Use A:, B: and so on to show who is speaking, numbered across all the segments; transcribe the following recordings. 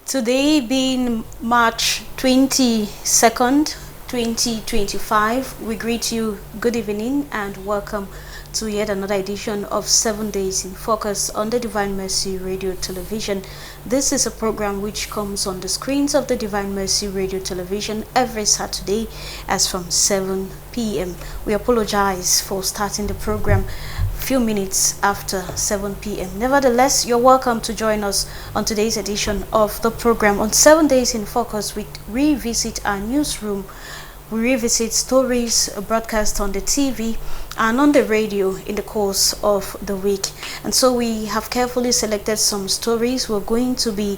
A: Today being March 22nd, 2025, we greet you good evening and welcome to yet another edition of 7 Days in Focus on the Divine Mercy Radio Television. This is a program which comes on the screens of the Divine Mercy Radio Television every Saturday as from 7 p.m. We apologize for starting the program few minutes after 7 p.m. Nevertheless, you're welcome to join us on today's edition of the program. On 7 Days in Focus, we revisit our newsroom. We revisit stories broadcast on the TV and on the radio in the course of the week. And so we have carefully selected some stories we're going to be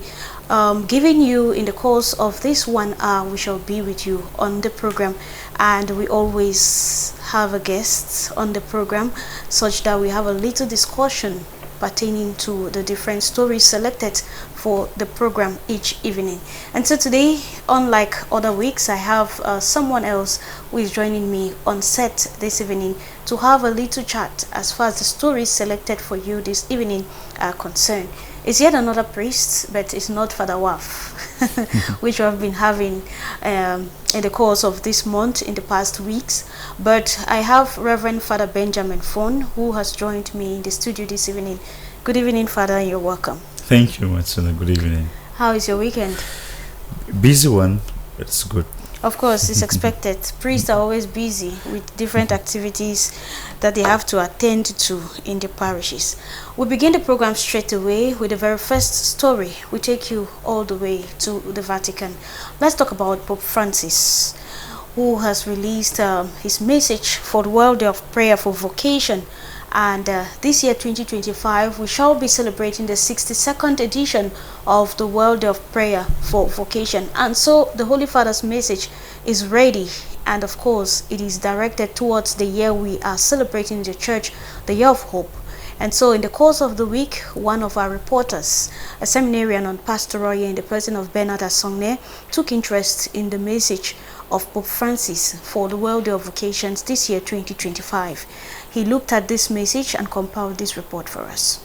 A: giving you in the course of this 1 hour. We shall be with you on the program, and we always have a guest on the program such that we have a little discussion pertaining to the different stories selected for the program each evening. And so today, unlike other weeks, I have someone else who is joining me on set this evening to have a little chat as far as the stories selected for you this evening are concerned. It's yet another priest, but it's not Father Waf, which we have been having in the course of this month in the past weeks. But I have Reverend Father Benjamin Fon, who has joined me in the studio this evening. Good evening, Father, and you're welcome.
B: Thank you, Matsuna. Good evening.
A: How is your weekend?
B: Busy one, but it's good.
A: Of course, it's expected. Priests are always busy with different activities that they have to attend to in the parishes. We begin the program straight away with the very first story. We take you all the way to the Vatican. Let's talk about Pope Francis, who has released his message for the World Day of Prayer for Vocation. And this year, 2025, we shall be celebrating the 62nd edition of the World Day of Prayer for Vocation. And so the Holy Father's message is ready. And of course, it is directed towards the year we are celebrating in the church, the Year of Hope. And so in the course of the week, one of our reporters, a seminarian on pastoral year in the person of Bernard Asongne, took interest in the message of Pope Francis for the World Day of Vocations this year, 2025. He looked at this message and compiled this report for us.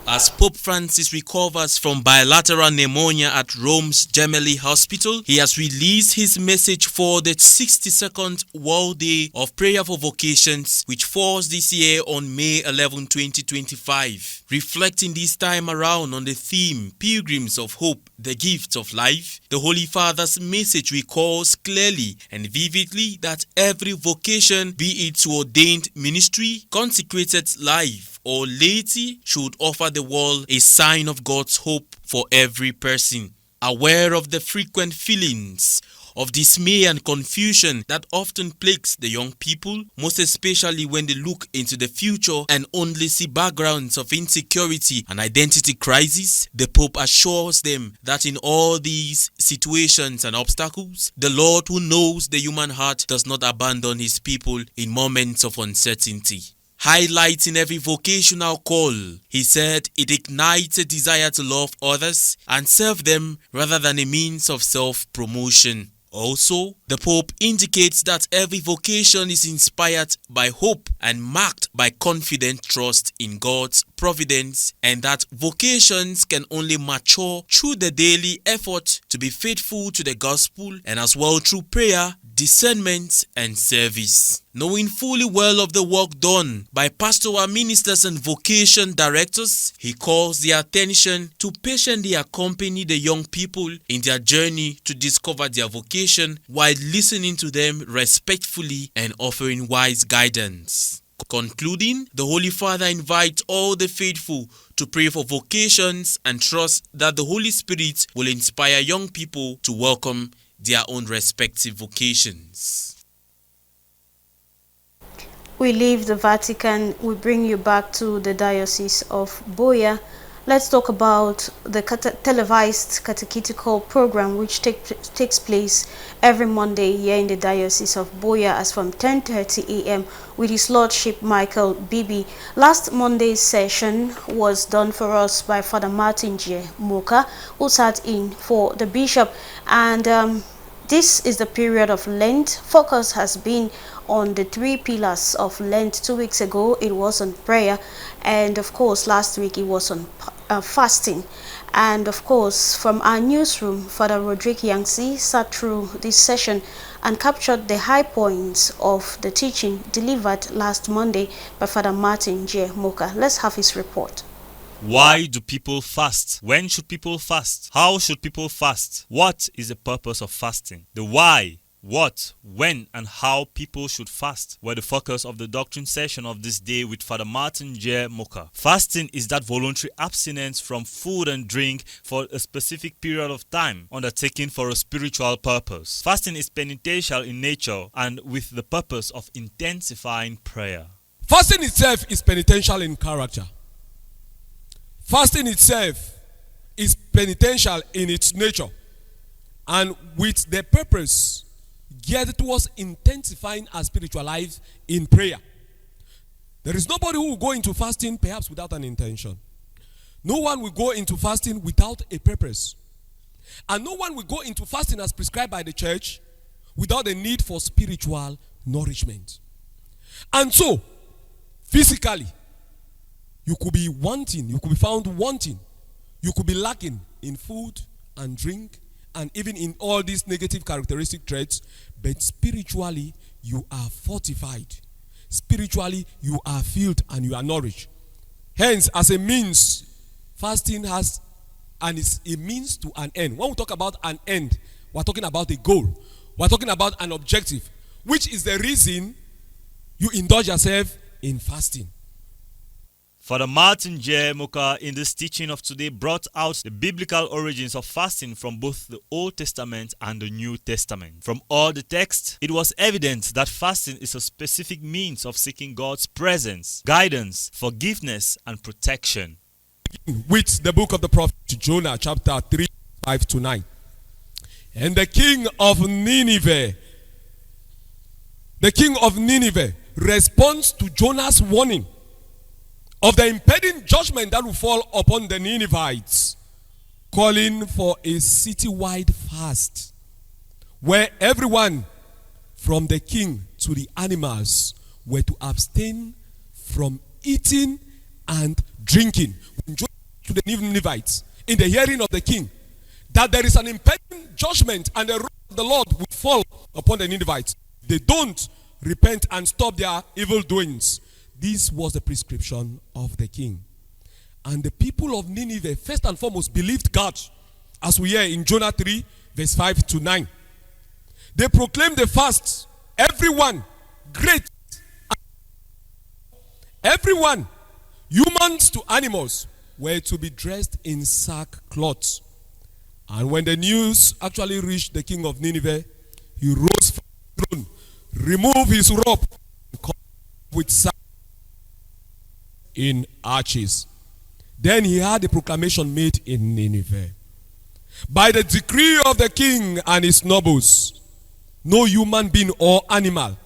C: As Pope Francis recovers from bilateral pneumonia at Rome's Gemelli Hospital, he has released his message for the 62nd World Day of Prayer for Vocations, which falls this year on May 11, 2025. Reflecting this time around on the theme, Pilgrims of Hope, the Gift of Life, the Holy Father's message recalls clearly and vividly that every vocation, be it to ordained ministry, consecrated life, or laity, should offer the world a sign of God's hope for every person. Aware of the frequent feelings of dismay and confusion that often plagues the young people, most especially when they look into the future and only see backgrounds of insecurity and identity crisis, the Pope assures them that in all these situations and obstacles, the Lord who knows the human heart does not abandon his people in moments of uncertainty. Highlighting every vocational call, he said it ignites a desire to love others and serve them rather than a means of self-promotion. Also, the Pope indicates that every vocation is inspired by hope and marked by confident trust in God's providence, and that vocations can only mature through the daily effort to be faithful to the gospel and as well through prayer, discernment, and service. Knowing fully well of the work done by pastoral ministers and vocation directors, he calls their attention to patiently accompany the young people in their journey to discover their vocation while listening to them respectfully and offering wise guidance. Concluding, the Holy Father invites all the faithful to pray for vocations and trust that the Holy Spirit will inspire young people to welcome their own respective vocations.
A: We leave the Vatican, we bring you back to the Diocese of Buea. Let's talk about the televised catechetical program which takes place every Monday here in the Diocese of Buea as from 10:30 a.m. with His Lordship Michael Bibi. Last Monday's session was done for us by Father Martin J. Moka, who sat in for the Bishop, and this is the period of Lent. Focus has been on the 3 pillars of Lent. 2 weeks ago it was on prayer, and of course last week it was on fasting. And of course, from our newsroom, Father Roderick Yangsi sat through this session and captured the high points of the teaching delivered last Monday by Father Martin J. Moka. Let's have his report.
D: Why do people fast? When should people fast? How should people fast? What is the purpose of fasting? The why, what, when, and how people should fast were the focus of the doctrine session of this day with Father Martin J. Moka. Fasting is that voluntary abstinence from food and drink for a specific period of time, undertaken for a spiritual purpose. Fasting is penitential in nature and with the purpose of intensifying prayer.
E: Fasting itself is penitential in character. Fasting itself is penitential in its nature and with the purpose geared towards intensifying our spiritual life in prayer. There is nobody who will go into fasting perhaps without an intention. No one will go into fasting without a purpose. And no one will go into fasting as prescribed by the church without a need for spiritual nourishment. And so, physically, you could be wanting, you could be found wanting, you could be lacking in food and drink and even in all these negative characteristic traits, but spiritually you are fortified. Spiritually you are filled and you are nourished. Hence, as a means, fasting has and is a means to an end. When we talk about an end, we're talking about a goal. We're talking about an objective, which is the reason you indulge yourself in fasting.
D: Father Martin J. Moka in this teaching of today brought out the biblical origins of fasting from both the Old Testament and the New Testament. From all the text, it was evident that fasting is a specific means of seeking God's presence, guidance, forgiveness, and protection.
E: With the book of the prophet Jonah, chapter 3, 5 to 9. And the king of Nineveh responds to Jonah's warning of the impending judgment that will fall upon the Ninevites, calling for a citywide fast where everyone from the king to the animals were to abstain from eating and drinking. When Jonah to the Ninevites in the hearing of the king that there is an impending judgment and the wrath of the Lord will fall upon the Ninevites, they don't repent and stop their evil doings. This was the prescription of the king. And the people of Nineveh, first and foremost, believed God, as we hear in Jonah 3, verse 5 to 9. They proclaimed the fast. Everyone, great, everyone, humans to animals, were to be dressed in sackcloth. And when the news actually reached the king of Nineveh, he rose from his throne, removed his robe, and covered with sackcloth in arches. Then he had a proclamation made in Nineveh. By the decree of the king and his nobles, no human being or animal,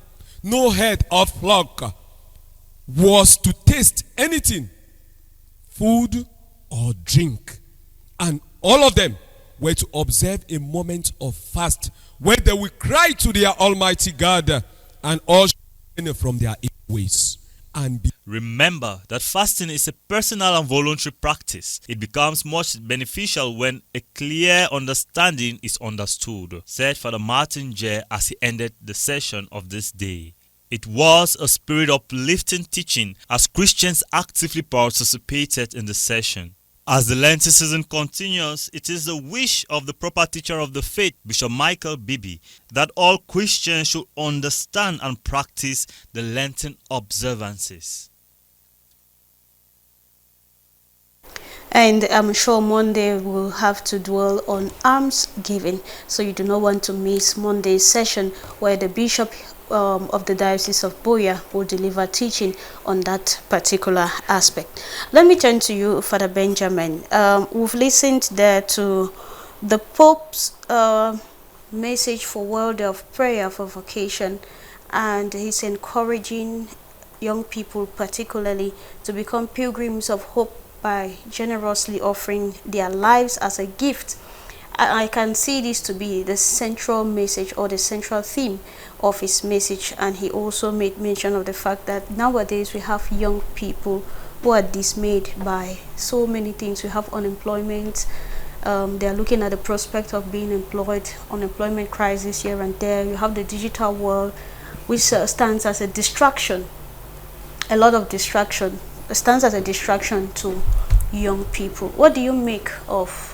E: no head of flock was to taste anything, food or drink. And all of them were to observe a moment of fast where they will cry to their Almighty God and all from their evil ways.
D: Remember that fasting is a personal and voluntary practice. It becomes much beneficial when a clear understanding is understood, said Father Martin J. as he ended the session of this day. It was a spirit uplifting teaching as Christians actively participated in the session. As the Lenten season continues, it is the wish of the proper teacher of the faith, Bishop Michael Bibi, that all Christians should understand and practice the Lenten observances.
A: And I'm sure Monday will have to dwell on alms giving, so you do not want to miss Monday's session where the Bishop of the Diocese of Buea will deliver teaching on that particular aspect. Let me turn to you, Father Benjamin. We've listened there to the Pope's message for World of Prayer for Vocation, and he's encouraging young people particularly to become pilgrims of hope by generously offering their lives as a gift. I can see this to be the central message or the central theme of his message. And he also made mention of the fact that nowadays we have young people who are dismayed by so many things. We have unemployment. They are looking at the prospect of being employed, unemployment crisis here and there. You have the digital world, which stands as a distraction, a lot of distraction, stands as a distraction to young people. What do you make of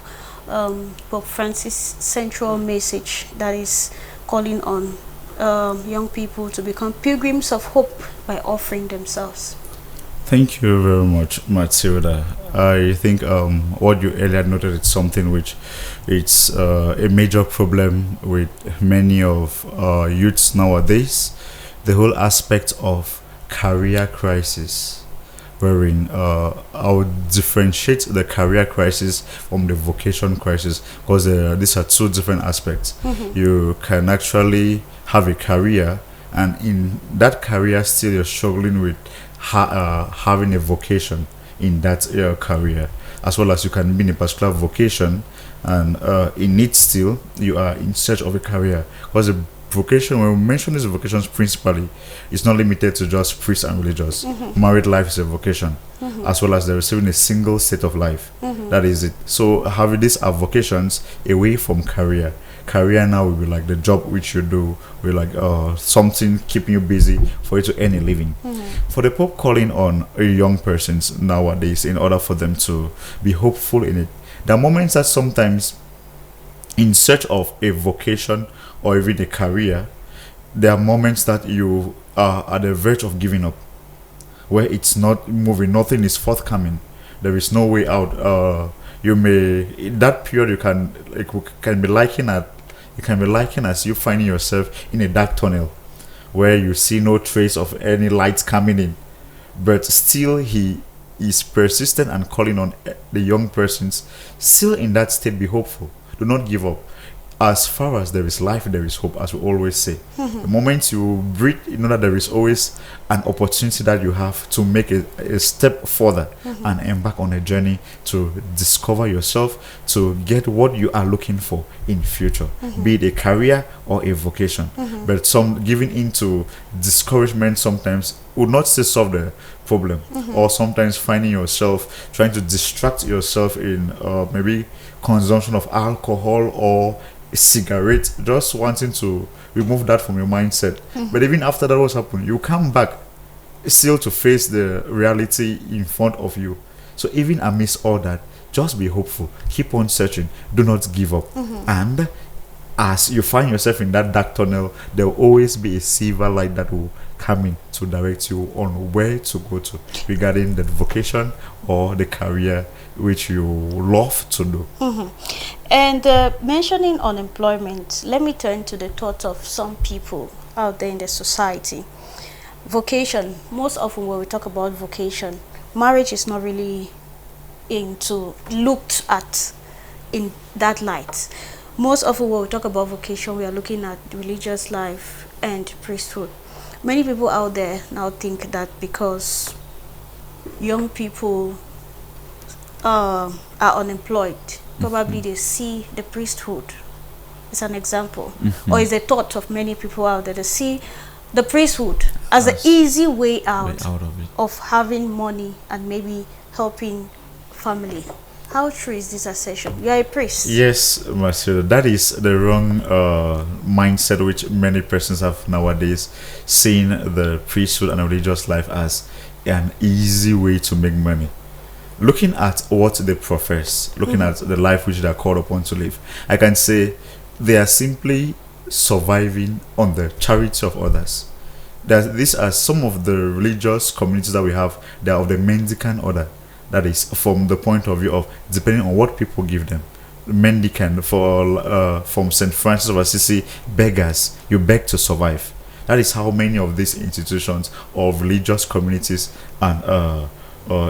A: Pope Francis' central message that is calling on young people to become pilgrims of hope by offering themselves?
B: Thank you very much, Matilda. I think what you earlier noted is something which it's a major problem with many of youths nowadays. The whole aspect of career crisis, wherein I would differentiate the career crisis from the vocation crisis, because these are two different aspects. You can actually have a career, and in that career still you're struggling with having a vocation in that career, as well as you can be in a particular vocation and in it still you are in search of a career. Because the vocation, when we mention these vocations principally, it's not limited to just priests and religious. Married life is a vocation, as well as the receiving a single state of life. That is it. So having these are vocations away from career. Career now will be like the job which you do, will like something keeping you busy for you to earn a living. For the Pope calling on young persons nowadays in order for them to be hopeful in it, there are moments that sometimes in search of a vocation or even a career, there are moments that you are at the verge of giving up, where it's not moving, nothing is forthcoming, there is no way out. You may, in that period, you can be likened as you finding yourself in a dark tunnel where you see no trace of any light coming in, but still he is persistent and calling on the young persons still in that state, be hopeful, do not give up. As far as there is life, there is hope, as we always say. The moment you breathe, you know that there is always an opportunity that you have to make a step further and embark on a journey to discover yourself, to get what you are looking for in future, be it a career or a vocation. But some giving into discouragement sometimes would not still solve the problem, or sometimes finding yourself trying to distract yourself in maybe consumption of alcohol or cigarette, just wanting to remove that from your mindset. But even after that was happened, you come back still to face the reality in front of you. So even amidst all that, just be hopeful, keep on searching, do not give up. And as you find yourself in that dark tunnel, there will always be a silver light that will come in to direct you on where to go to regarding the vocation or the career which you love to do.
A: And mentioning unemployment, let me turn to the thoughts of some people out there in the society. Vocation, most often when we talk about vocation, marriage is not really looked at in that light. Most often when we talk about vocation, we are looking at religious life and priesthood. Many people out there now think that because young people are unemployed, probably they see the priesthood as an example, or is a thought of many people out there. They see the priesthood as an easy way out of having money and maybe helping family. How true is this assertion? You are a priest.
B: Yes, Marcelo, that is the wrong mindset which many persons have nowadays, seeing the priesthood and religious life as an easy way to make money. Looking at what they profess, looking at the life which they are called upon to live, I can say they are simply surviving on the charity of others. These are some of the religious communities that we have. They are of the mendicant order. That is from the point of view of depending on what people give them. Mendicant, from St. Francis of Assisi, beggars, you beg to survive. That is how many of these institutions of religious communities and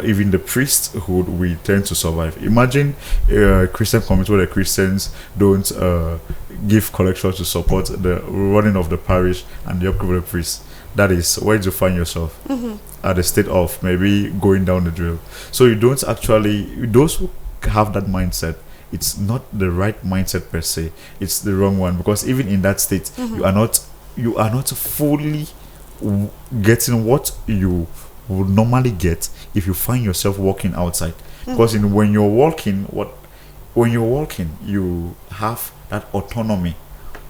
B: even the priesthood we tend to survive. Imagine a Christian community where the Christians don't give collections to support the running of the parish and the upkeep of the priest. That is where you find yourself at the state of maybe going down the drill. So you don't actually, those who have that mindset, it's not the right mindset per se. It's the wrong one, because even in that state, you are not fully getting what you would normally get if you find yourself walking outside. Because when you're walking, you have that autonomy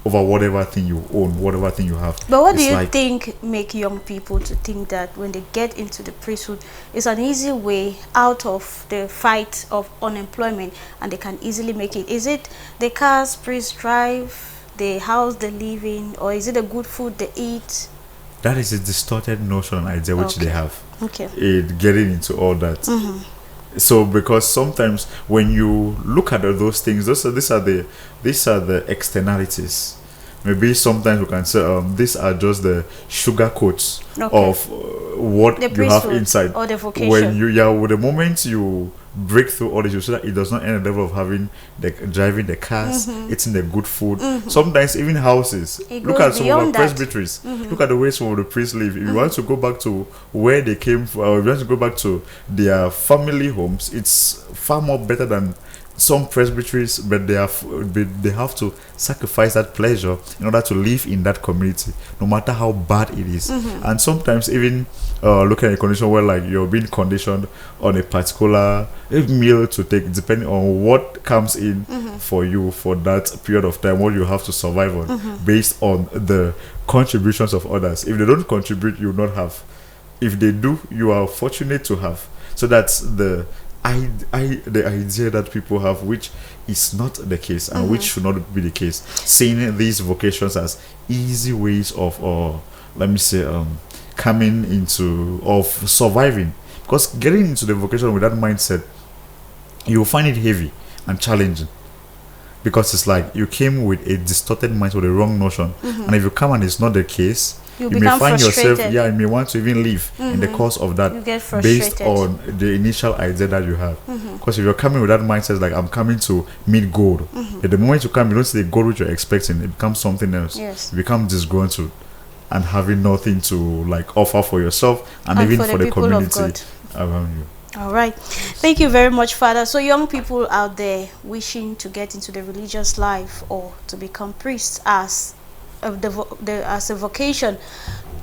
B: over whatever thing you own, whatever thing you have.
A: But what
B: It's
A: do you
B: like-
A: think make young people to think that when they get into the priesthood, it's an easy way out of the fight of unemployment and they can easily make it? Is it the cars priests drive, the house they live in, or is it the good food they eat?
B: That is a distorted notion and idea which they
A: Okay.
B: have.
A: Okay.
B: It getting into all that. So because sometimes when you look at those things, these are the externalities. Maybe sometimes we can say these are just the sugar coats
A: Okay.
B: of what
A: The
B: you have
A: priesthood
B: inside.
A: or the vocation.
B: When with the moment you break through all this, you see that it does not end at the level of having driving the cars, eating the good food. Sometimes even houses.
A: It
B: Look
A: goes
B: at some of our
A: beyond that.
B: presbyteries. Look at the way some of the priests live. If you want to go back to where they came from, or if you want to go back to their family homes, it's far more better than some presbyteries, but they have to sacrifice that pleasure in order to live in that community, no matter how bad it is. And sometimes even looking at a condition where like you're being conditioned on a particular meal to take, depending on what comes in for you for that period of time, what you have to survive on, based on the contributions of others. If they don't contribute, you will not have. If they do, you are fortunate to have. So that's the idea that people have, which is not the case and which should not be the case. Seeing these vocations as easy ways of, coming into, of surviving. Because getting into the vocation with that mindset, you'll find it heavy and challenging. Because it's like you came with a distorted mindset, with a wrong notion, and if you come and it's not the case,
A: You
B: may
A: become
B: find yourself,
A: frustrated.
B: you may want to even leave in the course of that,
A: You get
B: based
A: frustrated.
B: on the initial idea that you have. Because if you're coming with that mindset, like I'm coming to meet gold, at the moment you come, you don't see the gold which you're expecting, it becomes something else.
A: Yes.
B: You become disgruntled and having nothing to like offer for yourself and even
A: for
B: for
A: the
B: the
A: people of
B: community
A: God.
B: around you.
A: All right. Thank you very much, Father. So young people out there wishing to get into the religious life or to become priests as a vocation,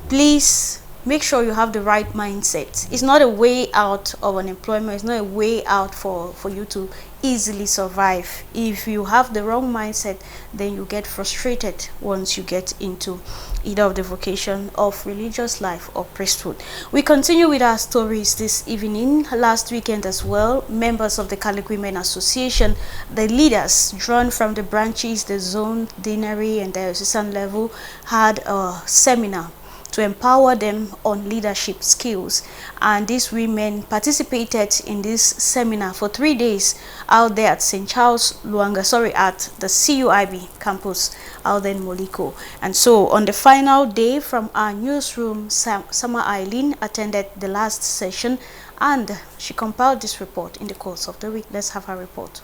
A: please make sure you have the right mindset. It's not a way out of unemployment. It's not a way out for you to easily survive. If you have the wrong mindset, then you get frustrated once you get into either of the vocation of religious life or priesthood. We continue with our stories this evening. Last weekend as well, members of the Catholic Women Association, the leaders drawn from the branches, the zone, deanery and diocesan level, had a seminar to empower them on leadership skills, and these women participated in this seminar for 3 days out there at St. Charles Luanga, at the CUIB campus out there in Moliko. And so on the final day, from our newsroom, Sama Eileen attended the last session and she compiled this report in the course of the week. Let's have her report.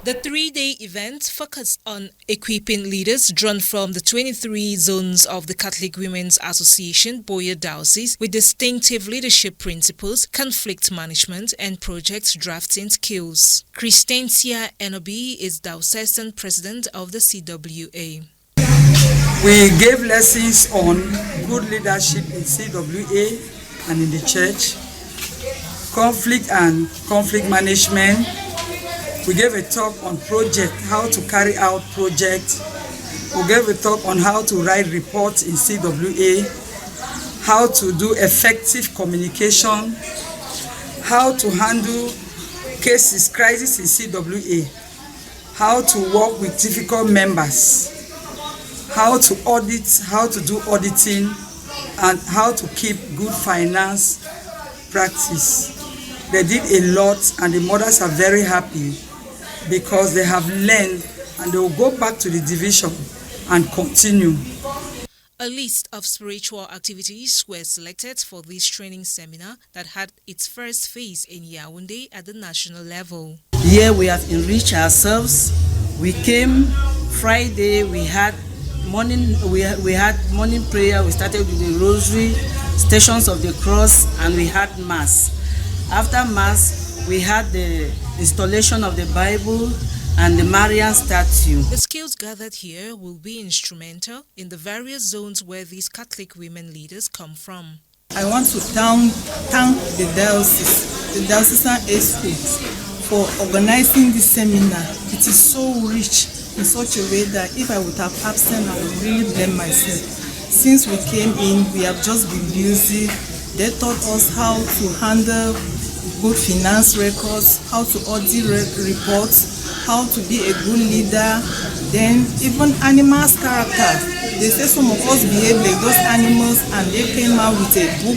F: The 3-day event focused on equipping leaders drawn from the 23 zones of the Catholic Women's Association, Boya Diocese, with distinctive leadership principles, conflict management, and project drafting skills. Christentia Enobi is diocesan president of the CWA.
G: We gave lessons on good leadership in CWA and in the church, conflict and conflict management. We gave a talk on project, how to carry out projects. We gave a talk on how to write reports in CWA, how to do effective communication, how to handle cases, crisis in CWA, how to work with difficult members, how to audit, how to do auditing, and how to keep good finance practice. They did a lot and the mothers are very happy because they have learned and they will go back to the division and continue.
F: A list of spiritual activities were selected for this training seminar that had its first phase in Yaoundé at the national level.
H: Here we have enriched ourselves. We came Friday, we had morning prayer. We started with the rosary, Stations of the Cross, and we had mass. After mass, we had the installation of the Bible and the Marian statue.
F: The skills gathered here will be instrumental in the various zones where these Catholic women leaders come from.
I: I want to thank the diocesan estate for organizing this seminar. It is so rich in such a way that if I would have absent, I would really blame myself. Since we came in, we have just been busy. They taught us how to handle good finance records, how to audit reports, how to be a good leader, then even animals' character. They say some of us behave like those animals, and they came out with a book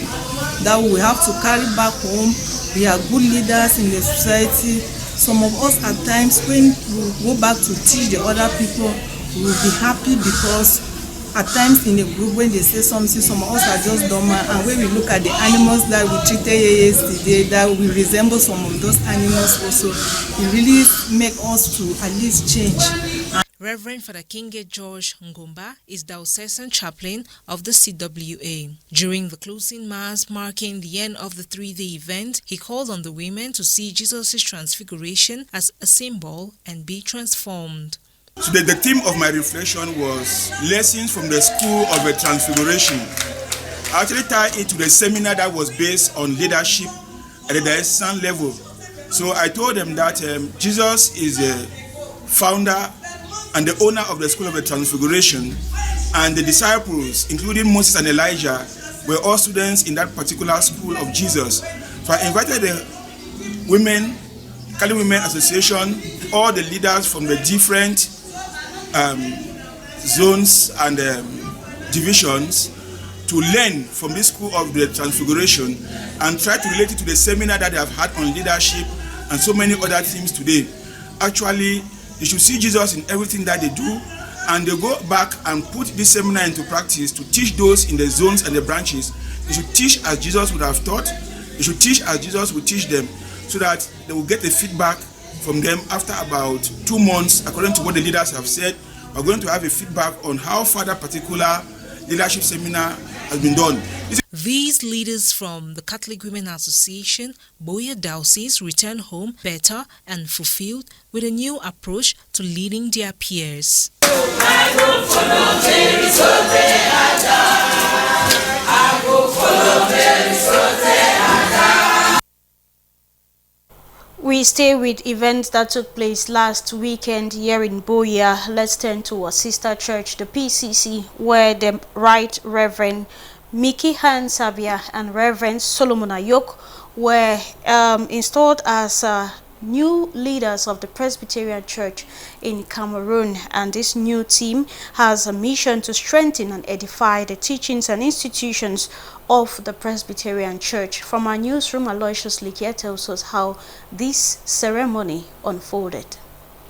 I: that we have to carry back home. We are good leaders in the society. Some of us at times, when we go back to teach the other people, we will be happy because at times in a group when they say something, some of us are just dormant, and when we look at the animals that we treated yesterday, that we resemble some of those animals also, it really makes us to at least change.
F: Reverend Father Kinge George Ngumba is diocesan chaplain of the CWA. During the closing mass marking the end of the 3-day event, he called on the women to see Jesus' transfiguration as a symbol and be transformed.
J: Today, the theme of my reflection was lessons from the School of the Transfiguration. I actually tied it to the seminar that was based on leadership at the diocesan level. So I told them that Jesus is a founder and the owner of the School of the Transfiguration, and the disciples, including Moses and Elijah, were all students in that particular school of Jesus. So I invited the women, Cali Women Association, all the leaders from the different zones and divisions to learn from this School of the Transfiguration and try to relate it to the seminar that they have had on leadership and so many other themes today. Actually, you should see Jesus in everything that they do, and they go back and put this seminar into practice to teach those in the zones and the branches. They should teach as Jesus would have taught. They should teach as Jesus would teach them, so that they will get the feedback from them after about 2 months. According to what the leaders have said, we're going to have a feedback on how far that particular leadership seminar has been done.
F: These leaders from the Catholic Women Association, Boya Diocese, return home better and fulfilled with a new approach to leading their peers.
A: We stay with events that took place last weekend here in Boya. Let's turn to our sister church, the PCC, where the Right Reverend Mickey Hans Sabia and Reverend Solomon Ayok were installed as new leaders of the Presbyterian Church in Cameroon, and this new team has a mission to strengthen and edify the teachings and institutions of the Presbyterian Church. From our newsroom, Aloysius Likia tells us how this ceremony unfolded.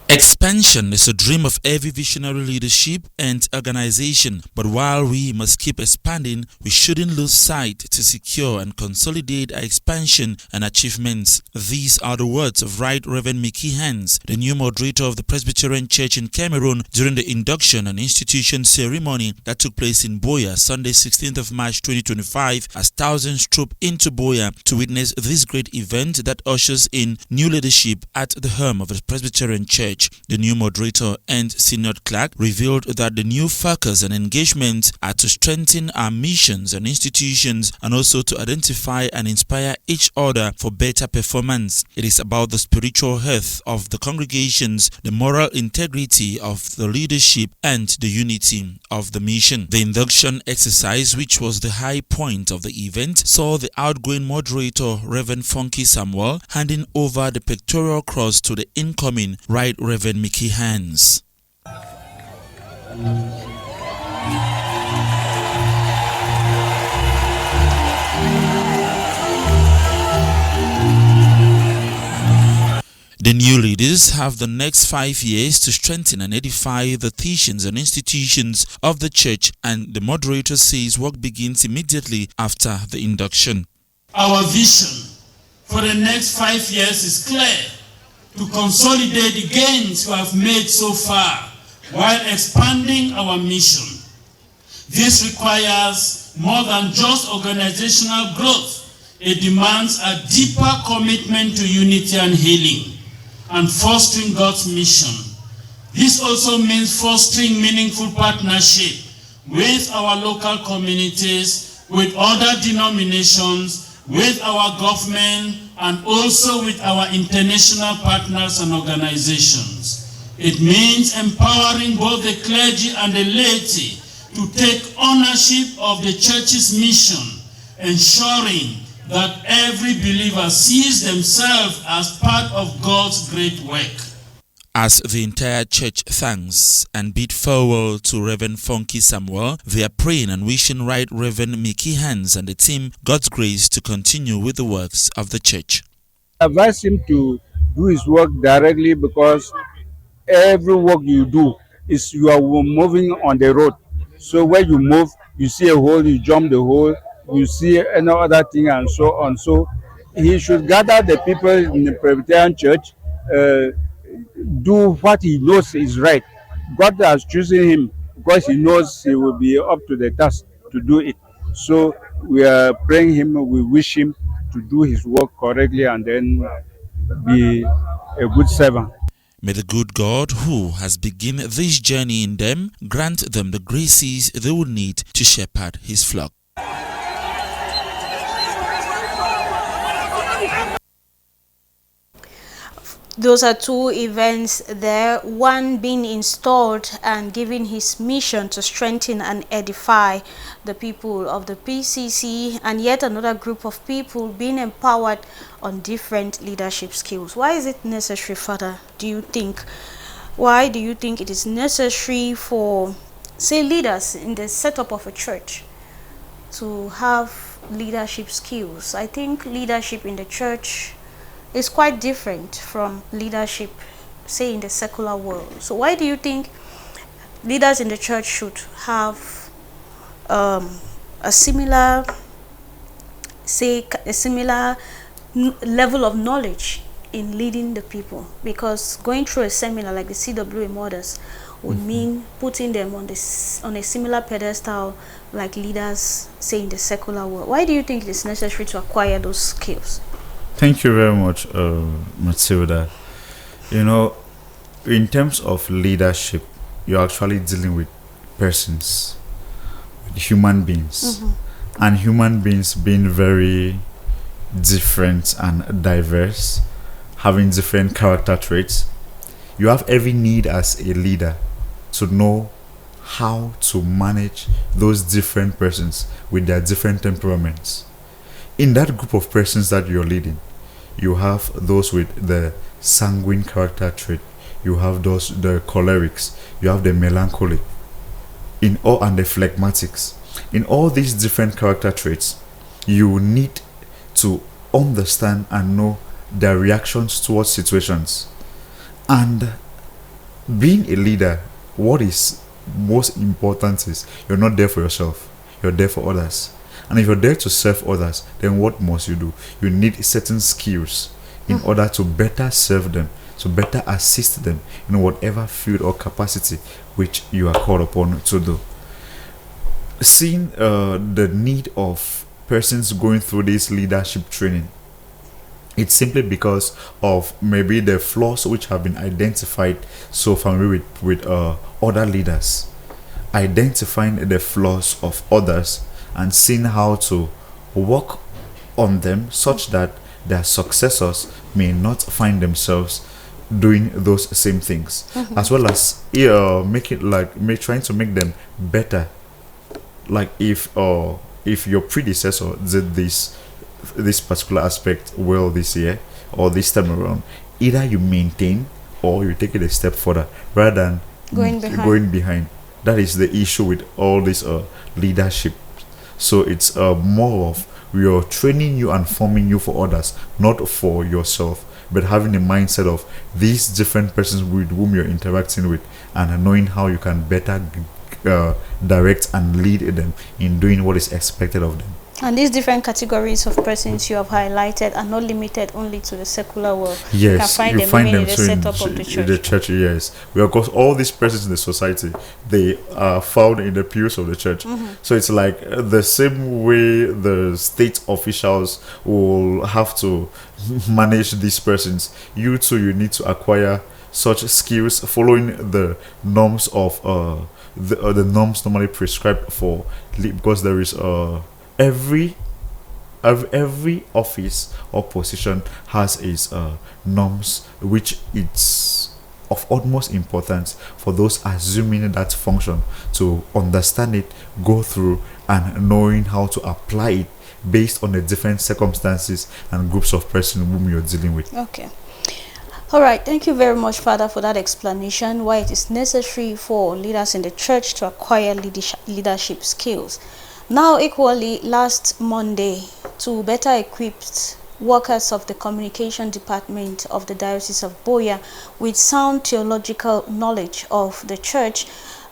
C: Expansion is a dream of every visionary leadership and organization, but while we must keep expanding, we shouldn't lose sight to secure and consolidate our expansion and achievements. These are the words of Right Reverend Mickey Hans, the new moderator of the Presbyterian Church in Cameroon, during the induction and institution ceremony that took place in Boya Sunday 16th of March 2025, as thousands trooped into Boya to witness this great event that ushers in new leadership at the helm of the Presbyterian Church. The new moderator and synod clerk revealed that the new focus and engagement are to strengthen our missions and institutions, and also to identify and inspire each other for better performance. It is about the spiritual health of the congregations, the moral integrity of the leadership, and the unity of the mission. The induction exercise, which was the high point of the event, saw the outgoing moderator, Reverend Funky Samuel, handing over the pectoral cross to the incoming Right Reverend Mickey Hans. The new leaders have the next 5 years to strengthen and edify the teachings and institutions of the church, and the moderator says work begins immediately after the induction.
K: Our vision for the next 5 years is clear: to consolidate the gains we have made so far while expanding our mission. This requires more than just organizational growth. It demands a deeper commitment to unity and healing and fostering God's mission. This also means fostering meaningful partnership with our local communities, with other denominations, with our government, and also with our international partners and organizations. It means empowering both the clergy and the laity to take ownership of the church's mission, ensuring that every believer sees themselves as part of God's great work.
C: As the entire church thanks and bid farewell to Reverend Funky Samuel, they are praying and wishing Right Reverend Mickey Hans and the team God's grace to continue with the works of the church.
L: I advise him to do his work directly, because every work you do is you are moving on the road. So when you move, you see a hole, you jump the hole, you see another thing, and so on. So he should gather the people in the Presbyterian Church, do what he knows is right. God has chosen him because he knows he will be up to the task to do it. So we are praying him, we wish him to do his work correctly and then be a good servant.
C: May the good God who has begun this journey in them grant them the graces they will need to shepherd his flock.
A: Those are two events there, one being installed and giving his mission to strengthen and edify the people of the PCC, and yet another group of people being empowered on different leadership skills. Why is it necessary, Father, do you think? Why do you think it is necessary for, say, leaders in the setup of a church to have leadership skills? I think leadership in the church is quite different from leadership, say, in the secular world. So why do you think leaders in the church should have a similar level of knowledge in leading the people? Because going through a seminar like the CWA models would mean putting them on a similar pedestal like leaders, say, in the secular world. Why do you think it is necessary to acquire those skills?
B: Thank you very much, Matilda. You know, in terms of leadership, you're actually dealing with persons, with human beings, and human beings being very different and diverse, having different character traits. You have every need as a leader to know how to manage those different persons with their different temperaments. In that group of persons that you're leading, you have those with the sanguine character trait, you have those the cholerics, you have the melancholic, and the phlegmatics. In all these different character traits, you need to understand and know their reactions towards situations. And being a leader, what is most important is you're not there for yourself, you're there for others. And if you're there to serve others, then what must you do? You need certain skills in order to better serve them, to better assist them in whatever field or capacity which you are called upon to do. Seeing the need of persons going through this leadership training, it's simply because of maybe the flaws which have been identified so far with other leaders. Identifying the flaws of others and seeing how to work on them such that their successors may not find themselves doing those same things, as well as trying to make them better. Like if your predecessor did this particular aspect well this year or this time around, either you maintain or you take it a step further rather than going behind. That is the issue with all this leadership. So it's more of we are training you and forming you for others, not for yourself, but having a mindset of these different persons with whom you're interacting with and knowing how you can better direct and lead them in doing what is expected of them.
A: And these different categories of persons you have highlighted are not limited only to the secular world.
B: Yes,
A: you find them in the setup of the church.
B: In the church, yes. Because all these persons in the society, they are found in the pews of the church. So it's like the same way the state officials will have to manage these persons. You too, you need to acquire such skills following the norms of the norms normally prescribed for, because there is every office or position has its norms, which it's of utmost importance for those assuming that function to understand it, go through, and knowing how to apply it based on the different circumstances and groups of persons whom you're dealing with.
A: Okay. All right. Thank you very much, Father, for that explanation why it is necessary for leaders in the church to acquire leadership skills. Now, equally, last Monday, to better equip workers of the communication department of the Diocese of Boya with sound theological knowledge of the church,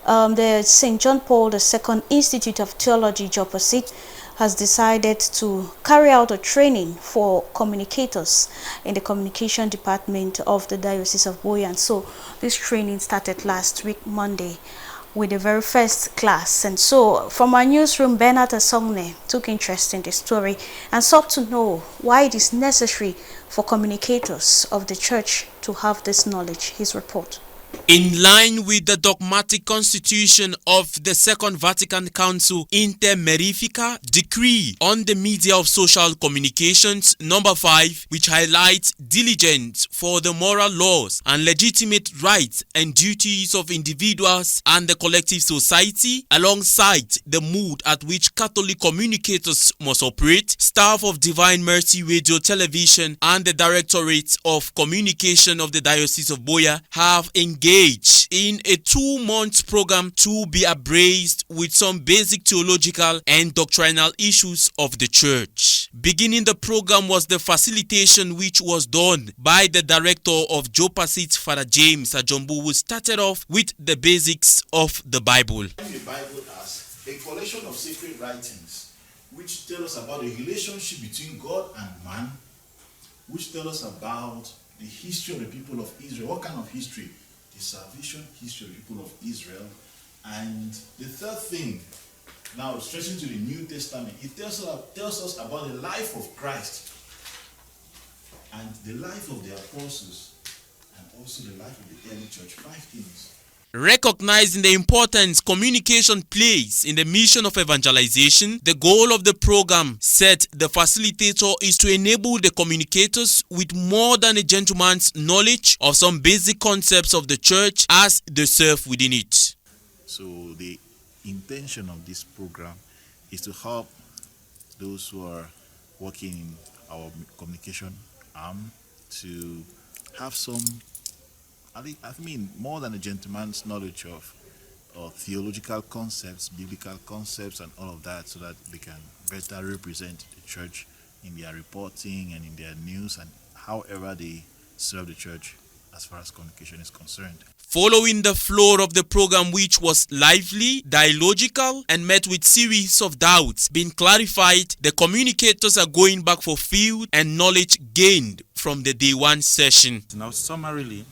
A: the St. John Paul II Institute of Theology, Joposit, has decided to carry out a training for communicators in the communication department of the Diocese of Boya. And so this training started last week, Monday, with the very first class. And so from our newsroom, Bernard Asongne took interest in the story and sought to know why it is necessary for communicators of the church to have this knowledge. His report.
C: In line with the dogmatic constitution of the Second Vatican Council Inter Mirifica Decree on the Media of Social Communications number 5, which highlights diligence for the moral laws and legitimate rights and duties of individuals and the collective society, alongside the mood at which Catholic communicators must operate, staff of Divine Mercy Radio Television and the Directorate of Communication of the Diocese of Boya have engaged in a 2-month program to be abreast with some basic theological and doctrinal issues of the church. Beginning the program was the facilitation, which was done by the director of Joposit, Father James Ajombu, who started off with the basics of the Bible.
M: The Bible as a collection of sacred writings which tell us about the relationship between God and man, which tell us about the history of the people of Israel. What kind of history? The salvation history of the people of Israel. And the third thing, now stretching to the New Testament, it tells us about the life of Christ and the life of the apostles and also the life of the early church. 5 things.
C: Recognizing the importance communication plays in the mission of evangelization, the goal of the program, said the facilitator, is to enable the communicators with more than a gentleman's knowledge of some basic concepts of the church as they serve within it.
M: So the intention of this program is to help those who are working in our communication arm to have some, more than a gentleman's knowledge of theological concepts, biblical concepts, and all of that, so that they can better represent the church in their reporting and in their news and however they serve the church as far as communication is concerned.
C: Following the flow of the program, which was lively, dialogical, and met with series of doubts being clarified, the communicators are going back for field and knowledge gained from the day 1 session.
N: Now, summarily,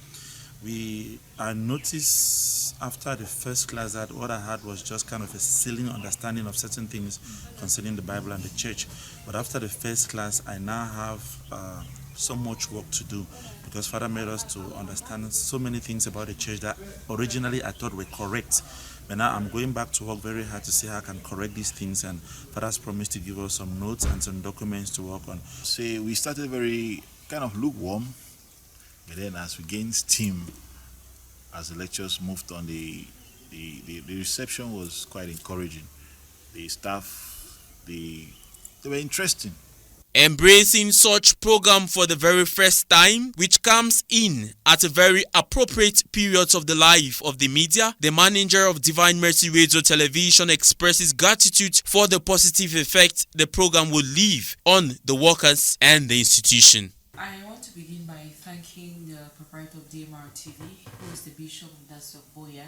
N: I noticed after the first class that what I had was just kind of a ceiling understanding of certain things concerning the Bible and the church. But after the first class, I now have so much work to do, because Father made us to understand so many things about the church that originally I thought were correct. But now I'm going back to work very hard to see how I can correct these things, and Father's promised to give us some notes and some documents to work on.
M: So we started very kind of lukewarm, but then as we gained steam, as the lectures moved on, the reception was quite encouraging. The staff, they were interesting.
C: Embracing such program for the very first time, which comes in at a very appropriate period of the life of the media, the manager of Divine Mercy Radio Television expresses gratitude for the positive effect the program will leave on the workers and the institution.
O: I want to begin by thanking the proprietor of DMR TV, who is the Bishop of the Diocese of Boya,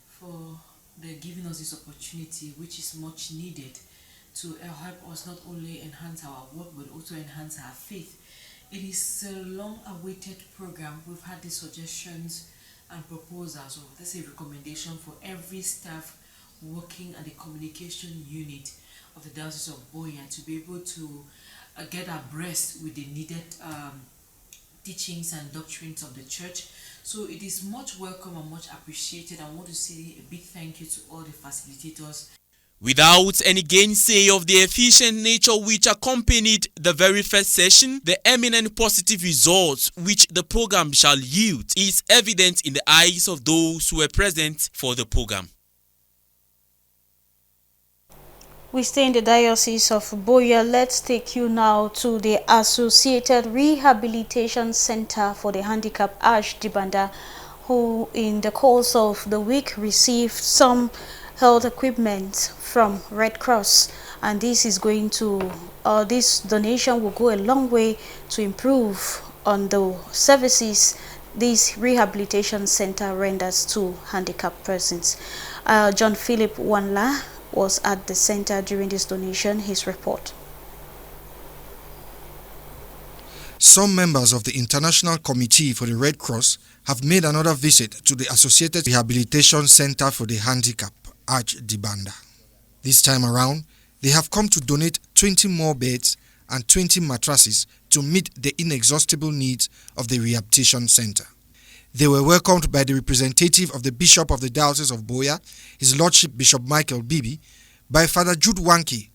O: for giving us this opportunity, which is much needed, to help us not only enhance our work but also enhance our faith. It is a long-awaited program. We've had the suggestions and proposals, or let's say recommendation, for every staff working at the communication unit of the Diocese of Boya to be able to get abreast with the needed teachings and doctrines of the church. So it is much welcome and much appreciated. I want to say a big thank you to all the facilitators.
C: Without any gainsay of the efficient nature which accompanied the very first session, the eminent positive results which the program shall yield is evident in the eyes of those who were present for the program.
A: We stay in the Diocese of Boya. Let's take you now to the Associated Rehabilitation Center for the Handicapped ARCH Dibanda, who in the course of the week received some health equipment from Red Cross, and this is going to this donation will go a long way to improve on the services this rehabilitation center renders to handicapped persons. John Philip Wanla was at the center during this donation. His report.
P: Some members of the International Committee for the Red Cross have made another visit to the Associated Rehabilitation Center for the Handicapped ARCH Dibanda. This time around, they have come to donate 20 more beds and 20 mattresses to meet the inexhaustible needs of the rehabilitation center. They were welcomed by the representative of the Bishop of the Diocese of Boya, His Lordship Bishop Michael Bibi, by Father Jude Wanke,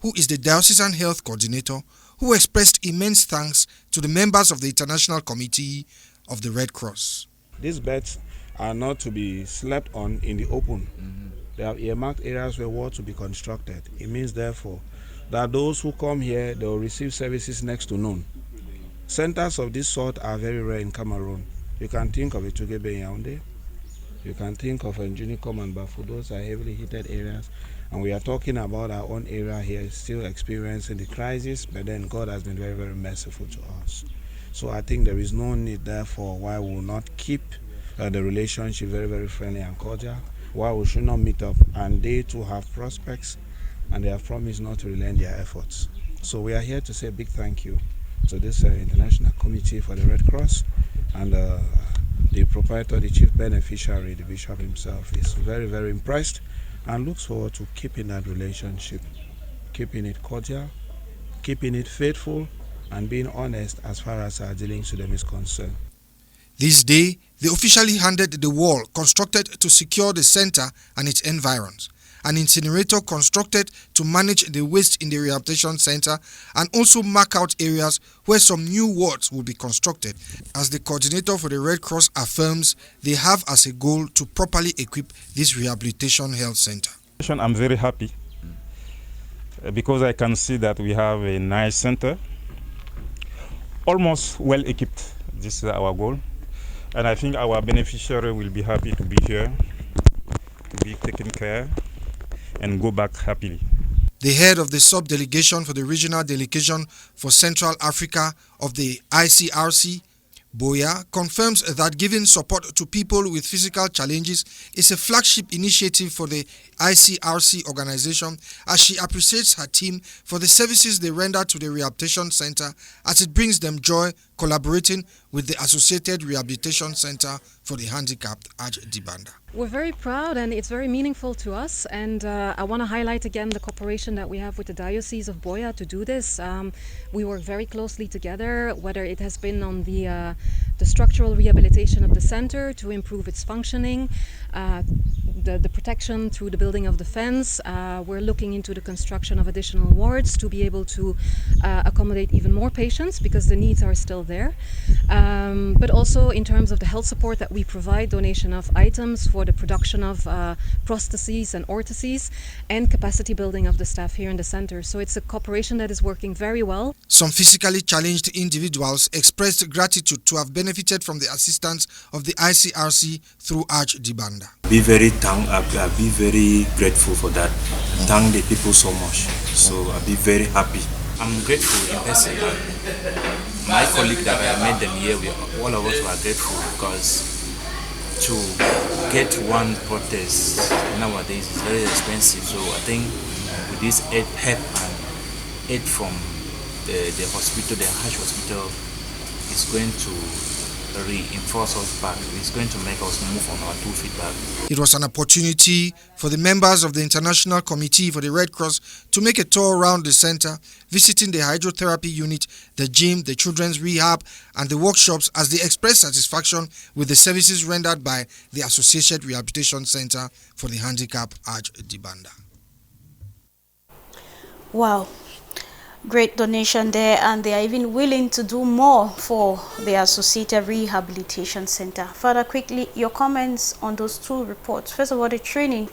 P: who is the Diocesan Health Coordinator, who expressed immense thanks to the members of the International Committee of the Red Cross.
Q: These beds are not to be slept on in the open. They have earmarked areas where water to be constructed. It means, therefore, that those who come here, they will receive services next to none. Centers of this sort are very rare in Cameroon. You can think of Etugebe in Yaoundé. You can think of Njunicom and Bafou. Those are heavily heated areas. And we are talking about our own area here, still experiencing the crisis, but then God has been very, very merciful to us. So I think there is no need, therefore, why we will not keep the relationship very, very friendly and cordial, why we should not meet up, and they too have prospects, and they have promised not to relent their efforts. So we are here to say a big thank you to this International Committee for the Red Cross, and the proprietor, the chief beneficiary, the bishop himself, is very, very impressed and looks forward to keeping that relationship, keeping it cordial, keeping it faithful, and being honest as far as our dealings with them is concerned.
P: This day, they officially handed the wall constructed to secure the center and its environs, an incinerator constructed to manage the waste in the rehabilitation center, and also mark out areas where some new wards will be constructed. As the coordinator for the Red Cross affirms, they have as a goal to properly equip this rehabilitation health center.
R: I'm very happy because I can see that we have a nice center, almost well equipped. This is our goal. And I think our beneficiary will be happy to be here, to be taken care, and go back happily.
P: The head of the sub-delegation for the regional delegation for Central Africa of the ICRC, Boya, confirms that giving support to people with physical challenges is a flagship initiative for the ICRC organization, as she appreciates her team for the services they render to the rehabilitation center, as it brings them joy collaborating with the Associated Rehabilitation Center for the Handicapped ARCH Dibanda.
S: We're very proud and it's very meaningful to us, and I want to highlight again the cooperation that we have with the Diocese of Boya to do this. We work very closely together, whether it has been on the structural rehabilitation of the center to improve its functioning, the protection through the building of the fence. We're looking into the construction of additional wards to be able to accommodate even more patients because the needs are still there. But also in terms of the health support that we provide, donation of items for the production of prostheses and orthoses, and capacity building of the staff here in the center. So it's a cooperation that is working very well.
P: Some physically challenged individuals expressed gratitude to have benefited from the assistance of the ICRC through ARCH Dibanda.
T: Be very grateful for that. Thank the people so much. So I'll be very happy. I'm grateful in person. My colleague that I met them here, all of us were grateful because to get one protest nowadays is very expensive. So I think with this help and aid from the hospital, the ARCH hospital, is going to reinforce us back. It's going to make us move on our 2 feet back.
P: It was an opportunity for the members of the International Committee for the Red Cross to make a tour around the center, visiting the hydrotherapy unit, the gym, the children's rehab, and the workshops, as they express satisfaction with the services rendered by the Associated Rehabilitation Center for the Handicapped ARCH Dibanda.
A: Wow. Great donation there, and they are even willing to do more for the Associated Rehabilitation Center. Father, quickly, your comments on those two reports. First of all, the training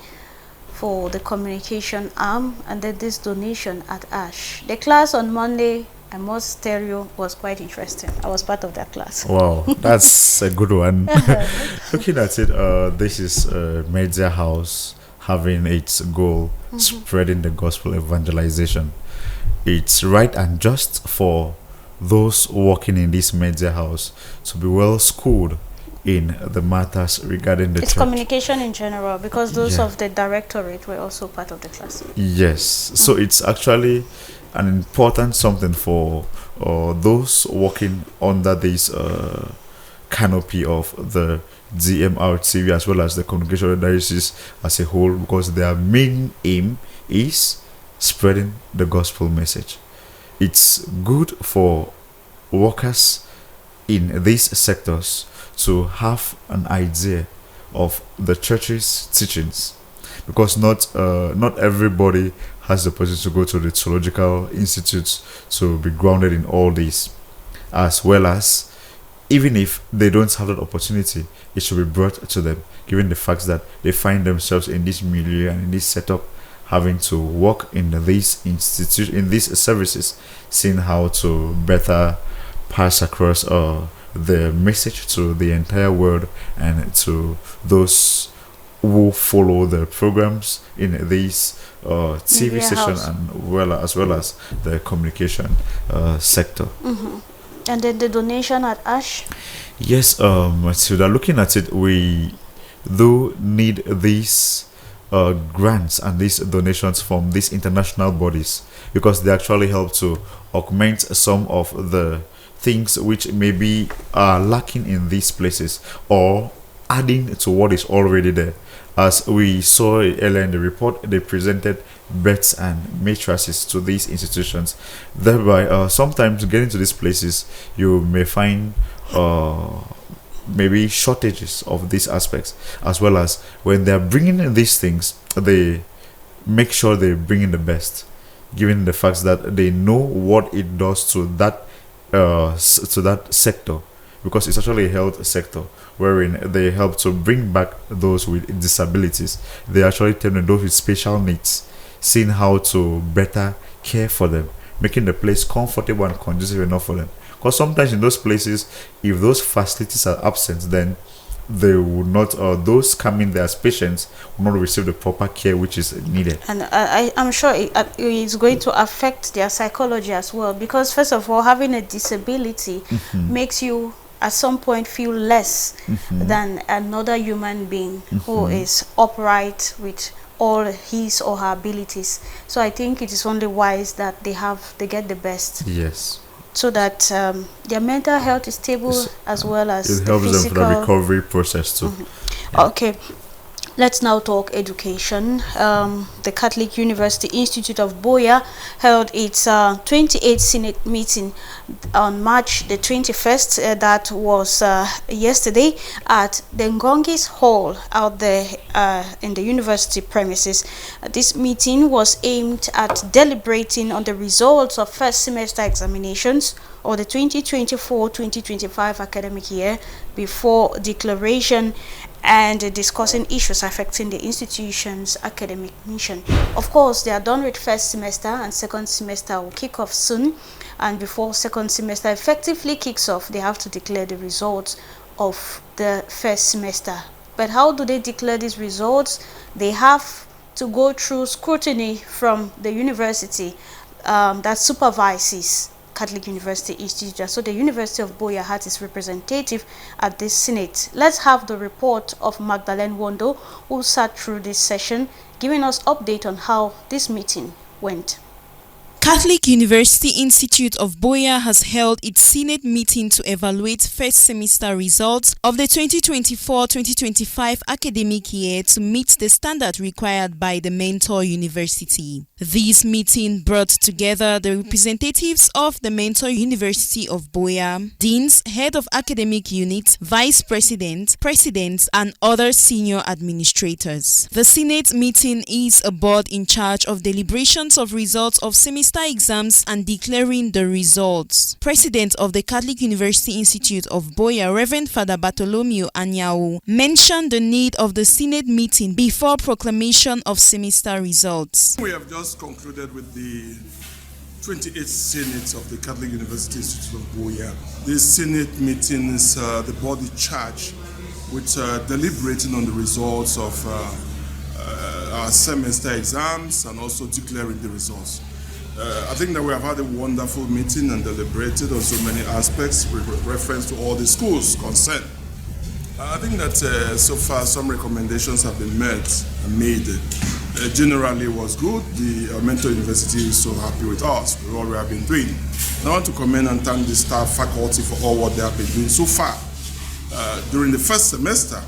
A: for the communication arm, and then this donation at ASH. The class on Monday, I must tell you, was quite interesting. I was part of that class.
B: Wow, that's a good one. Looking at it, this is a media house having its goal, spreading the gospel evangelization. It's right and just for those working in this media house to be well schooled in the matters regarding the
A: it's
B: church.
A: Communication in general, because those of the directorate were also part of the class.
B: Yes, so it's actually an important something for those working under this canopy of the DMRTV as well as the Congregational Diocese as a whole, because their main aim is spreading the gospel message. It's good for workers in these sectors to have an idea of the church's teachings, because not everybody has the possibility to go to the theological institutes to be grounded in all this, as well as even if they don't have that opportunity, it should be brought to them, given the fact that they find themselves in this milieu and in this setup, having to work in these in these services, seeing how to better pass across the message to the entire world and to those who follow the programs in these TV station and as well as the communication sector.
A: And then the donation at ASH?
B: Yes, so looking at it, we do need these grants and these donations from these international bodies, because they actually help to augment some of the things which maybe are lacking in these places or adding to what is already there. As we saw earlier in the report, they presented beds and mattresses to these institutions. Thereby, sometimes getting to these places, you may find maybe shortages of these aspects, as well as when they're bringing in these things, they make sure they bring in the best, given the fact that they know what it does to that sector, because it's actually a health sector wherein they help to bring back those with disabilities. They actually tell them those with special needs, seeing how to better care for them, making the place comfortable and conducive enough for them. Because sometimes in those places, if those facilities are absent, then they would not, those coming there as patients will not receive the proper care which is needed.
A: And I'm sure it's going to affect their psychology as well, because first of all, having a disability makes you at some point feel less than another human being who is upright with all his or her abilities. So I think it is only wise that they get the best.
B: Yes.
A: So that their mental health is stable, as well as
B: it helps
A: the physical.
B: them for the recovery process too.
A: Okay, let's now talk education. The Catholic University Institute of Boya held its 28th Senate meeting on March the 21st. That was yesterday at the Ngongis Hall out there in the university premises. This meeting was aimed at deliberating on the results of first semester examinations or the 2024-2025 academic year before declaration, and discussing issues affecting the institution's academic mission. Of course, they are done with first semester, and second semester will kick off soon. And before second semester effectively kicks off, they have to declare the results of the first semester. But how do they declare these results? They have to go through scrutiny from the university that supervises Catholic University Institute. So the University of Boya had its representative at this Senate. Let's have the report of Magdalene Wondo, who sat through this session, giving us update on how this meeting went.
U: Catholic University Institute of Buea has held its Senate meeting to evaluate first semester results of the 2024-2025 academic year to meet the standard required by the Mentor University. This meeting brought together the representatives of the Mentor University of Buea, deans, head of academic unit, vice president, presidents, and other senior administrators. The Senate meeting is a board in charge of deliberations of results of semester exams and declaring the results. President of the Catholic University Institute of Buea, Reverend Father Bartholomew Anyao, mentioned the need of the Senate meeting before proclamation of semester results.
J: We have just concluded with the 28th Senate of the Catholic University Institute of Buea. This Senate meeting is the body charged with deliberating on the results of our semester exams and also declaring the results. I think that we have had a wonderful meeting and deliberated on so many aspects with reference to all the schools concerned. I think that so far some recommendations have been made. Generally it was good. The Mentor University is so happy with us, with what we have been doing. And I want to commend and thank the staff faculty for all what they have been doing so far during the first semester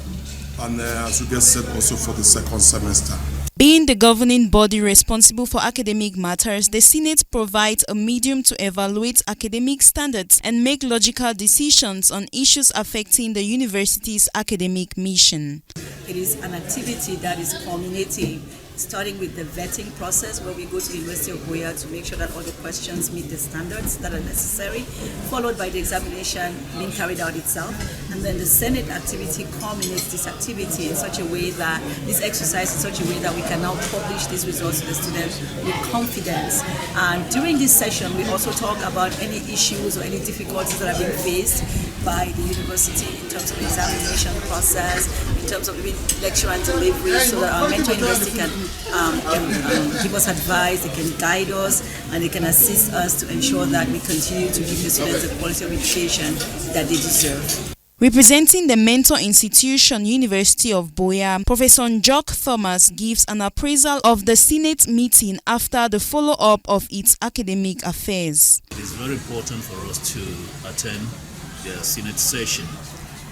J: and as we get said also for the second semester.
U: Being the governing body responsible for academic matters, the Senate provides a medium to evaluate academic standards and make logical decisions on issues affecting the university's academic mission.
V: It is an activity that is culminating, starting with the vetting process where we go to the University of Buea to make sure that all the questions meet the standards that are necessary, followed by the examination being carried out itself, and then the Senate activity culminates this activity in such a way that, this exercise in such a way that we can now publish these results to the students with confidence. And during this session, we also talk about any issues or any difficulties that are being faced by the university in terms of the examination process, in terms of even lecture and delivery, so that our Mentor University can give us advice, they can guide us, and they can assist us to ensure that we continue to give the students the quality of education that they deserve.
U: Representing the Mentor Institution, University of Buea, Professor Jock Thomas gives an appraisal of the Senate meeting after the follow-up of its academic affairs.
W: It is very important for us to attend the Senate session,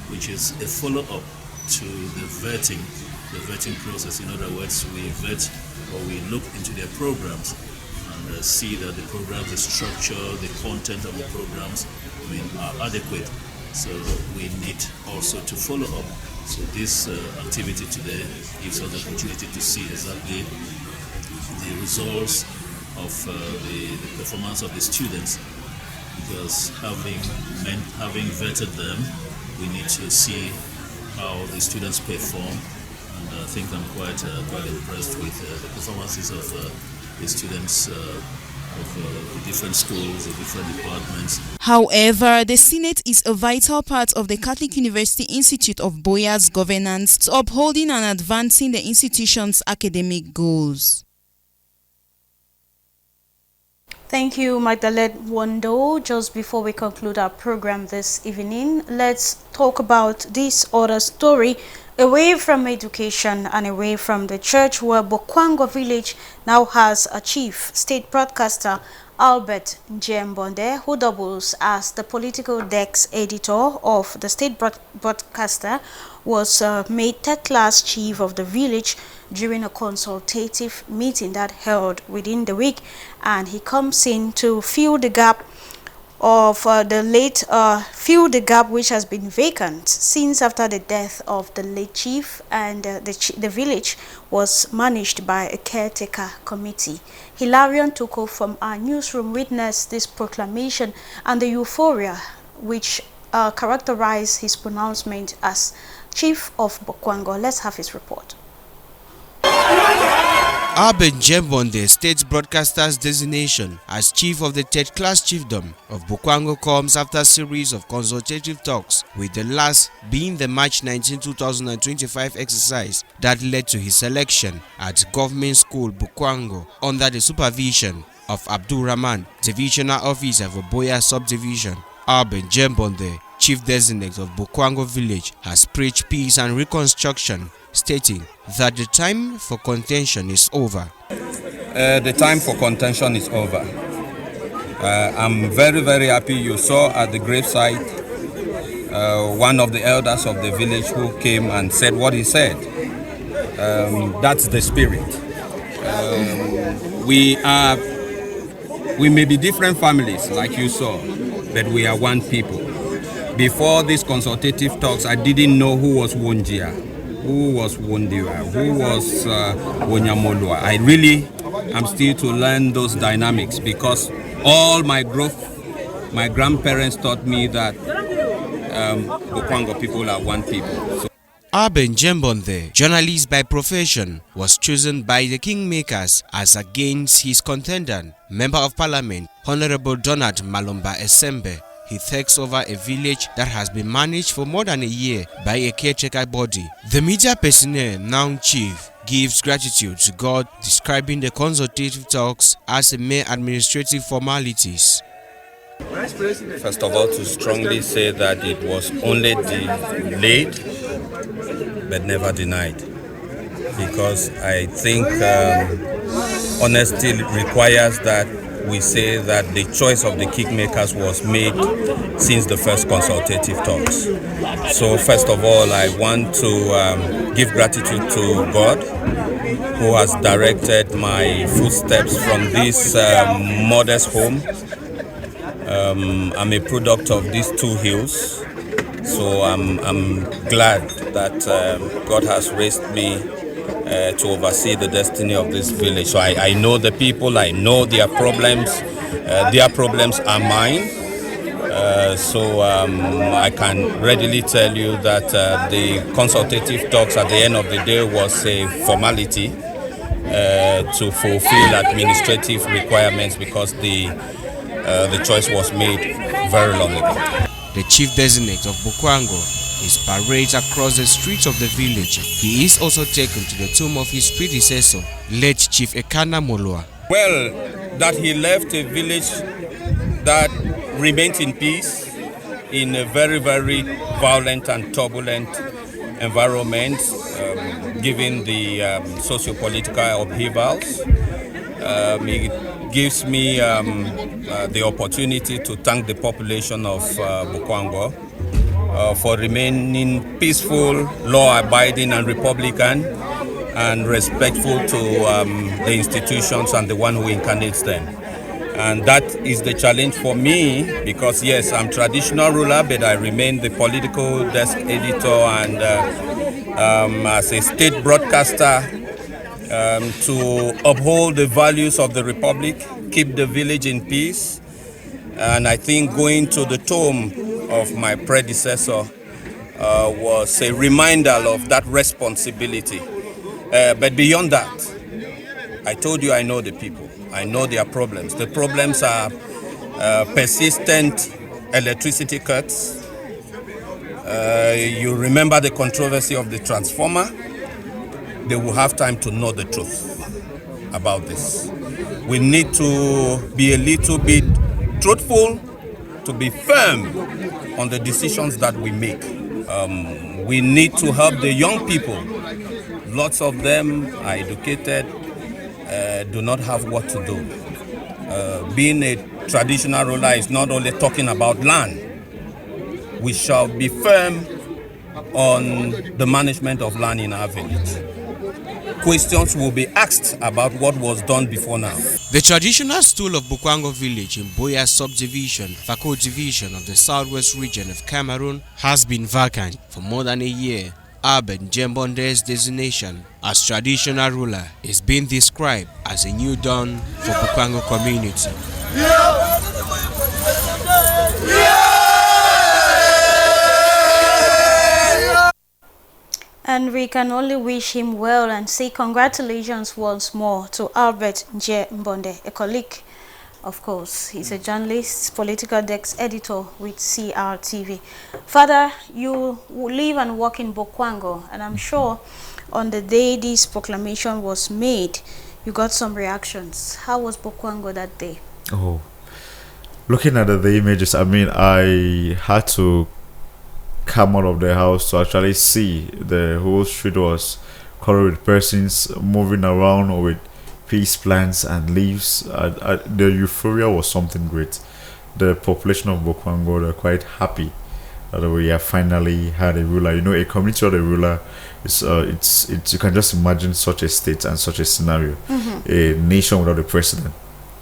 W: which is a follow-up to the vetting process. In other words, we vet or we look into their programs and see that the programs, the structure, the content of the programs, are adequate. So we need also to follow up. So this activity today gives us the opportunity to see exactly the results of the performance of the students, because having vetted them, we need to see how the students perform. And I think I'm quite impressed with the performances of the students of the different schools, the different departments.
U: However, the Senate is a vital part of the Catholic University Institute of Buea's governance to upholding and advancing the institution's academic goals.
A: Thank you, Magdalene Wando. Just before we conclude our program this evening, let's talk about this other story. Away from education and away from the church, where Bokwango village now has a chief, state broadcaster Albert Njembonde, who doubles as the political desk editor of the state broadcaster, was made third-class chief of the village during a consultative meeting that held within the week, and he comes in to fill the gap of the gap which has been vacant since after the death of the late chief, and the village was managed by a caretaker committee. Hilarion Tuko from our newsroom witnessed this proclamation and the euphoria which characterized his pronouncement as chief of Bokwango. Let's have his report.
X: Albert Njembonde, state broadcaster's designation as chief of the third-class chiefdom of Bokwango comes after a series of consultative talks, with the last being the March 19, 2025 exercise that led to his selection at Government School Bokwango under the supervision of Abdul Rahman, divisional officer for Buea subdivision. Albert Njembonde, chief designate of Bokwango village, has preached peace and reconstruction, stating that the time for contention is over.
Y: The time for contention is over.
D: I'm very, very happy. You saw at the gravesite one of the elders of the village who came and said what he said. That's the spirit. We may be different families, like you saw, but we are one people. Before these consultative talks, I didn't know who was Wonjia, who was Wondiwa, who was Wonyamolua. I really am still to learn those dynamics, because all my grandparents taught me that Bokwango people are one people. So
X: Arben Jembonde, journalist by profession, was chosen by the Kingmakers as against his contender, Member of Parliament, Honorable Donald Malomba Esembe. He takes over a village that has been managed for more than a year by a caretaker body. The media personnel, now chief, gives gratitude to God, describing the consultative talks as a mere administrative formalities.
D: First of all, to strongly say that it was only delayed but never denied, because I think honesty requires that we say that the choice of the Kingmakers was made since the first consultative talks. So first of all, I want to give gratitude to God, who has directed my footsteps from this modest home. I'm a product of these two hills, so I'm glad that God has raised me to oversee the destiny of this village. So I know the people, I know their problems are mine. So I can readily tell you that the consultative talks at the end of the day was a formality to fulfill administrative requirements, because the choice was made very long ago.
X: The chief designate of Bokwango is paraded across the streets of the village. He is also taken to the tomb of his predecessor, late Chief Ekana Molua.
D: Well, that he left a village that remains in peace in a very, very violent and turbulent environment, given the socio-political upheavals. It gives me the opportunity to thank the population of Bokwango for remaining peaceful, law-abiding and Republican, and respectful to the institutions and the one who incarnates them. And that is the challenge for me, because yes, I'm traditional ruler, but I remain the political desk editor and as a state broadcaster to uphold the values of the Republic, keep the village in peace. And I think going to the tomb of my predecessor was a reminder of that responsibility. But beyond that, I told you I know the people. I know their problems. The problems are persistent electricity cuts. You remember the controversy of the transformer. They will have time to know the truth about this. We need to be a little bit truthful, to be firm on the decisions that we make. We need to help the young people. Lots of them are educated, do not have what to do. Being a traditional ruler is not only talking about land. We shall be firm on the management of land in our village. Questions will be asked about what was done before now.
X: The traditional stool of Bokwango village in Boya subdivision, Fako division of the southwest region of Cameroon, has been vacant for more than a year. Arben Jembonde's designation as traditional ruler is being described as a new dawn for Bokwango community.
A: And we can only wish him well and say congratulations once more to Albert Jembonde, a colleague, of course. He's a journalist, political desk editor with CRTV. Father, you live and work in Bokwango, and I'm sure on the day this proclamation was made, you got some reactions. How was Bokwango that day?
B: Oh, looking at the images, I mean, I had to come out of the house to actually see the whole street was covered with persons moving around, or with peace plans and leaves. The euphoria was something great. The population of Bokwango were quite happy that we have finally had a ruler. You know, a community or a ruler is it's you can just imagine such a state and such a scenario. A nation without a president,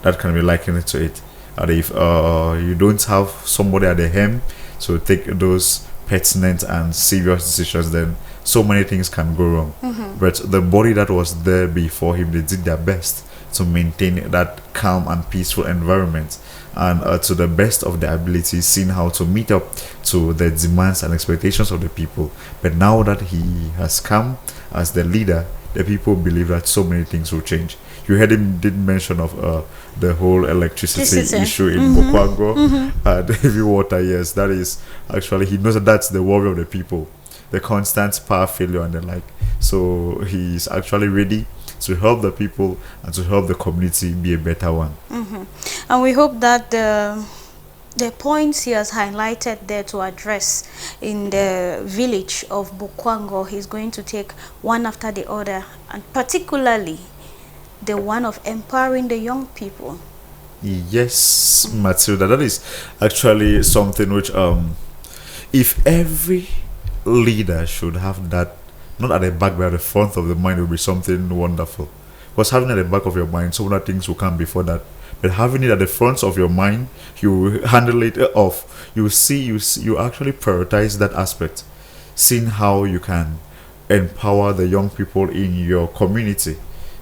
B: that can be likened to it. And if you don't have somebody at the helm to take those pertinent and serious decisions, then so many things can go wrong. But the body that was there before him, they did their best to maintain that calm and peaceful environment, and to the best of their ability, seeing how to meet up to the demands and expectations of the people. But now that he has come as the leader, the people believe that so many things will change. You heard him did mention of the whole electricity issue in Bokwango and heavy water. Yes, that is actually, he knows that that's the worry of the people, the constant power failure and the like. So he's actually ready to help the people and to help the community be a better one.
A: And we hope that the points he has highlighted there to address in the village of Bokwango, he's going to take one after the other, and particularly the one of empowering the young people.
B: Yes, Matilda, that is actually something which if every leader should have that, not at the back but at the front of the mind, will be something wonderful. Because having it at the back of your mind, some other things will come before that. But having it at the front of your mind, you handle it off. You actually prioritize that aspect, seeing how you can empower the young people in your community.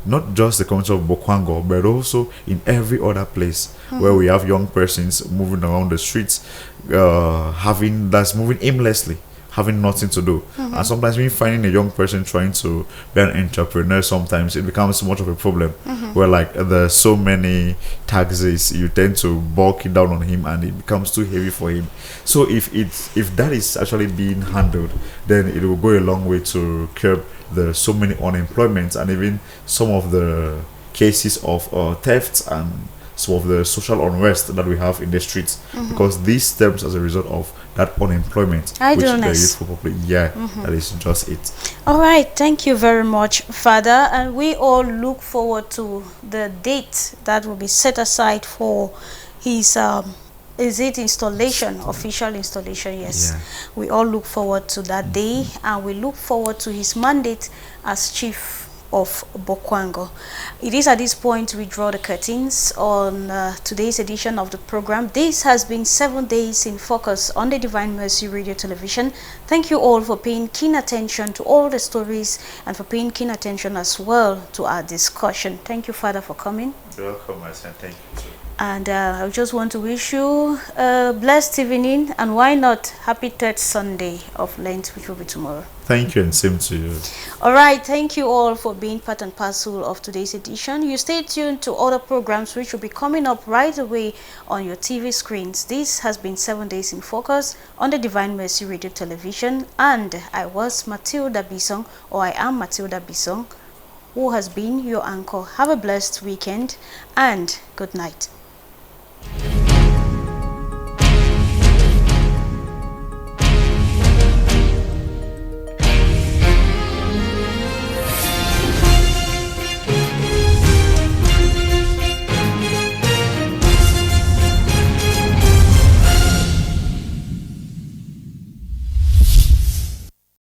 B: Not just the community of Bokwango, but also in every other place where we have young persons moving around the streets, moving aimlessly, having nothing to do. And sometimes when finding a young person trying to be an entrepreneur, sometimes it becomes much of a problem. Where like there's so many taxes, you tend to bulk it down on him and it becomes too heavy for him. So if that is actually being handled, then it will go a long way to curb the so many unemployments and even some of the cases of thefts and some of the social unrest that we have in the streets, because these stems as a result of that unemployment, which the youth probably that is just it.
A: All right, thank you very much, Father, and we all look forward to the date that will be set aside for his installation, official installation. Yes, we all look forward to that day, and we look forward to his mandate as chief of Bokwango. It is at this point we draw the curtains on today's edition of the program. This has been 7 days in focus on the Divine Mercy Radio Television. Thank you all for paying keen attention to all the stories and for paying keen attention as well to our discussion. Thank you, Father, for coming.
B: You're welcome, my son. Thank you too.
A: And I just want to wish you a blessed evening, and why not happy third Sunday of Lent, which will be tomorrow.
B: Thank you, and same to you.
A: All right, thank you all for being part and parcel of today's edition. You stay tuned to other programs which will be coming up right away on your TV screens. This has been 7 Days in Focus on the Divine Mercy Radio Television, and I was Matilda Bisong, or I am Matilda Bisong, who has been your anchor. Have a blessed weekend and good night.